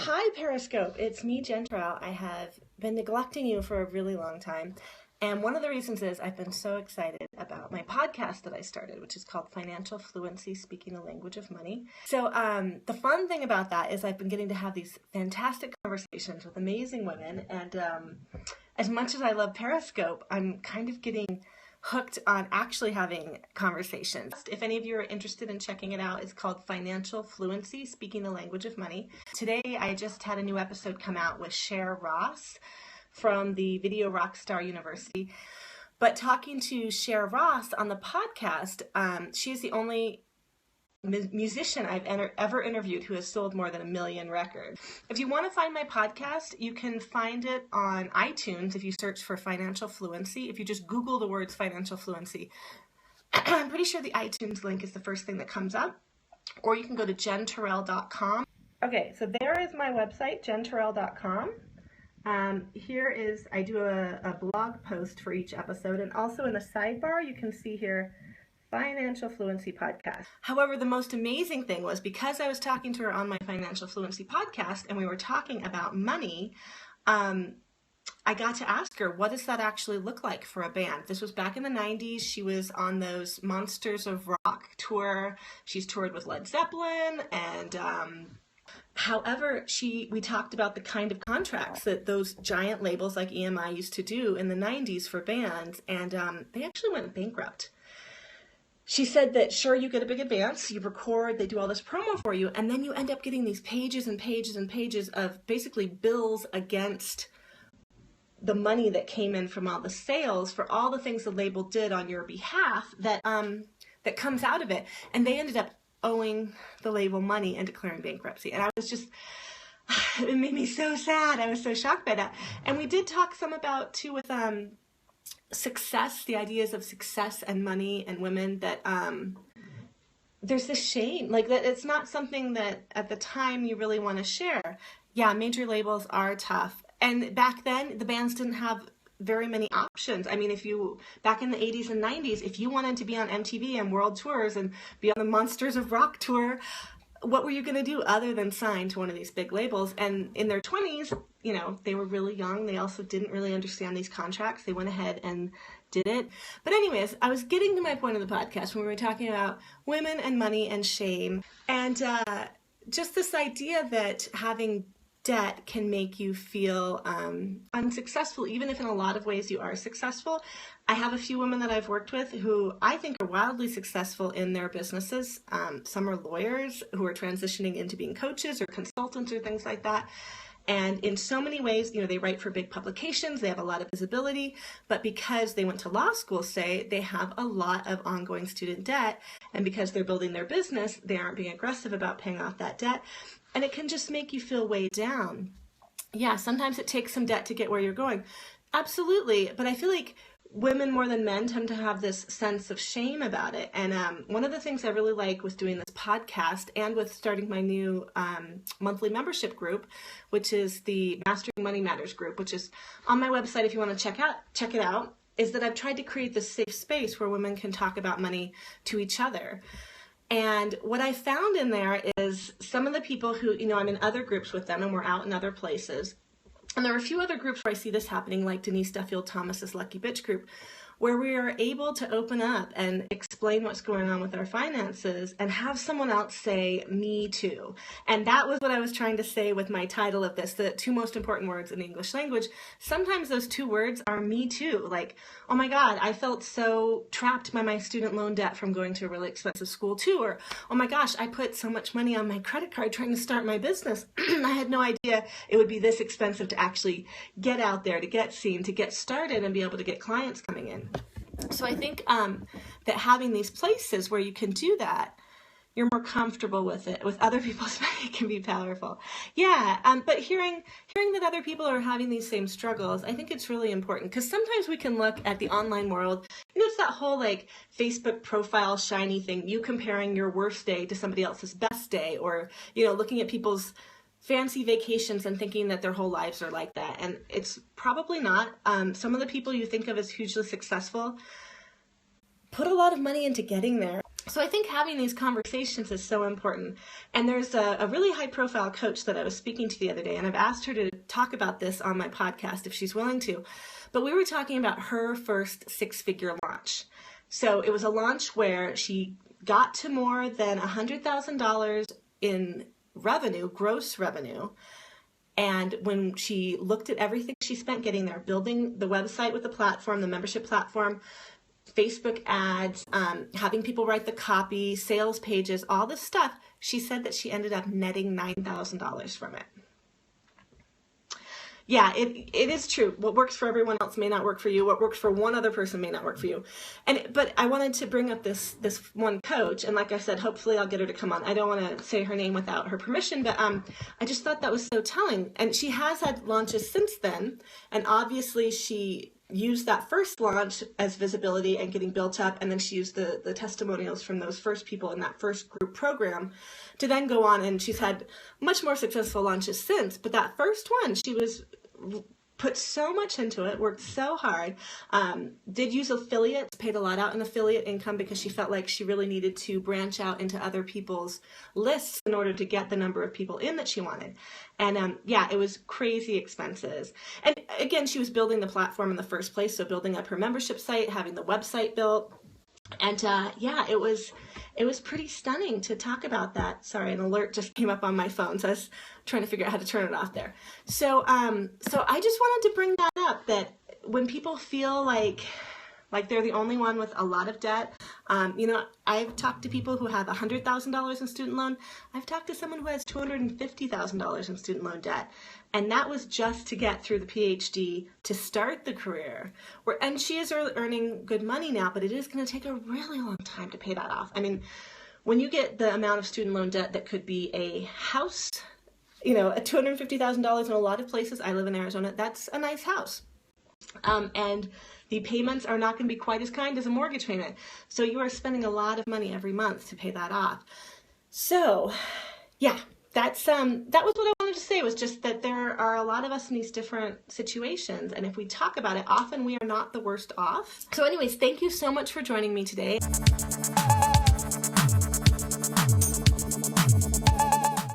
Hi, Periscope. It's me, Turrell. I have been neglecting you for a really long time. And one of the reasons is I've been so excited about my podcast that I started, which is called Financial Fluency, Speaking the Language of Money. So the fun thing about that is I've been getting to have these fantastic conversations with amazing women. And as much as I love Periscope, I'm kind of getting hooked on actually having conversations. If any of you are interested in checking it out, it's called Financial Fluency, Speaking the Language of Money. Today, I just had a new episode come out with Cher Ross from the Video Rockstar University. But talking to Cher Ross on the podcast, she is the only musician I've ever interviewed who has sold more than 1 million records. If you want to find my podcast, you can find it on iTunes if you search for Financial Fluency. If you just Google the words Financial Fluency, I'm pretty sure the iTunes link is the first thing that comes up. Or you can go to jenturrell.com. Okay, so there is my website, jenturrell.com. Here is, I do a blog post for each episode, and also in the sidebar you can see here Financial Fluency Podcast. However, the most amazing thing was because I was talking to her on my Financial Fluency Podcast and we were talking about money, I got to ask her, what does that actually look like for a band? This was back in the 90s. She was on those Monsters of Rock tour. She's toured with Led Zeppelin, and however, we talked about the kind of contracts that those giant labels like EMI used to do in the 90s for bands, and they actually went bankrupt. She said that, sure, you get a big advance, you record, they do all this promo for you, and then you end up getting these pages and pages and pages of basically bills against the money that came in from all the sales for all the things the label did on your behalf that comes out of it. And they ended up owing the label money and declaring bankruptcy. And I was just, it made me so sad. I was so shocked by that. And we did talk some about, too, with success, the ideas of success and money and women, that there's this shame, like that it's not something that at the time you really want to share. Yeah, major labels are tough. And back then, the bands didn't have very many options. I mean, back in the 80s and 90s, if you wanted to be on MTV and world tours and be on the Monsters of Rock tour, what were you going to do other than sign to one of these big labels? And in their 20s, they were really young. They also didn't really understand these contracts. They went ahead and did it. But anyways, I was getting to my point of the podcast when we were talking about women and money and shame. And just this idea that having debt can make you feel unsuccessful, even if in a lot of ways you are successful. I have a few women that I've worked with who I think are wildly successful in their businesses. Some are lawyers who are transitioning into being coaches or consultants or things like that. And in so many ways, they write for big publications, they have a lot of visibility, but because they went to law school, say, they have a lot of ongoing student debt, and because they're building their business, they aren't being aggressive about paying off that debt, and it can just make you feel weighed down. Yeah, sometimes it takes some debt to get where you're going. Absolutely, but I feel like women more than men tend to have this sense of shame about it. And one of the things I really like with doing this podcast and with starting my new monthly membership group, which is the Mastering Money Matters group, which is on my website if you want to check it out, is that I've tried to create this safe space where women can talk about money to each other. And what I found in there is some of the people who, I'm in other groups with them and we're out in other places. And there are a few other groups where I see this happening, like Denise Duffield Thomas's Lucky Bitch group, where we are able to open up and explain what's going on with our finances and have someone else say, me too. And that was what I was trying to say with my title of this, the 2 most important words in the English language. Sometimes those 2 words are me too. Like, oh my God, I felt so trapped by my student loan debt from going to a really expensive school too. Or, oh my gosh, I put so much money on my credit card trying to start my business. I had no idea it would be this expensive to actually get out there, to get seen, to get started and be able to get clients coming in. So I think that having these places where you can do that, you're more comfortable with it. With other people's money can be powerful. Yeah, but hearing that other people are having these same struggles, I think it's really important, because sometimes we can look at the online world, it's that whole like Facebook profile shiny thing, you comparing your worst day to somebody else's best day, or looking at people's fancy vacations and thinking that their whole lives are like that. And it's probably not. Some of the people you think of as hugely successful put a lot of money into getting there. So I think having these conversations is so important. And there's a really high profile coach that I was speaking to the other day, and I've asked her to talk about this on my podcast if she's willing to. But we were talking about her first 6-figure launch. So it was a launch where she got to more than $100,000 in revenue, gross revenue. And when she looked at everything she spent getting there, building the website with the platform, the membership platform, Facebook ads, having people write the copy, sales pages, all this stuff, she said that she ended up netting $9,000 from it. Yeah, it is true. What works for everyone else may not work for you. What works for one other person may not work for you. But I wanted to bring up this one coach, and like I said, hopefully I'll get her to come on. I don't want to say her name without her permission, but I just thought that was so telling. And she has had launches since then, and obviously she used that first launch as visibility and getting built up, and then she used the testimonials from those first people in that first group program to then go on, and she's had much more successful launches since. But that first one, she put so much into it, worked so hard, did use affiliates, paid a lot out in affiliate income because she felt like she really needed to branch out into other people's lists in order to get the number of people in that she wanted. And yeah, it was crazy expenses. And again, she was building the platform in the first place, so building up her membership site, having the website built. And yeah, it was pretty stunning to talk about that. Sorry, an alert just came up on my phone, so I was trying to figure out how to turn it off there. So I just wanted to bring that up, that when people feel like they're the only one with a lot of debt, I've talked to people who have $100,000 in student loan. I've talked to someone who has $250,000 in student loan debt. And that was just to get through the PhD to start the career. And she is earning good money now, but it is going to take a really long time to pay that off. I mean, when you get the amount of student loan debt that could be a house, a $250,000 in a lot of places, I live in Arizona, that's a nice house. And the payments are not going to be quite as kind as a mortgage payment. So you are spending a lot of money every month to pay that off. So yeah, that was what I wanted to say, was just that there are a lot of us in these different situations. And if we talk about it, often we are not the worst off. So anyways, thank you so much for joining me today.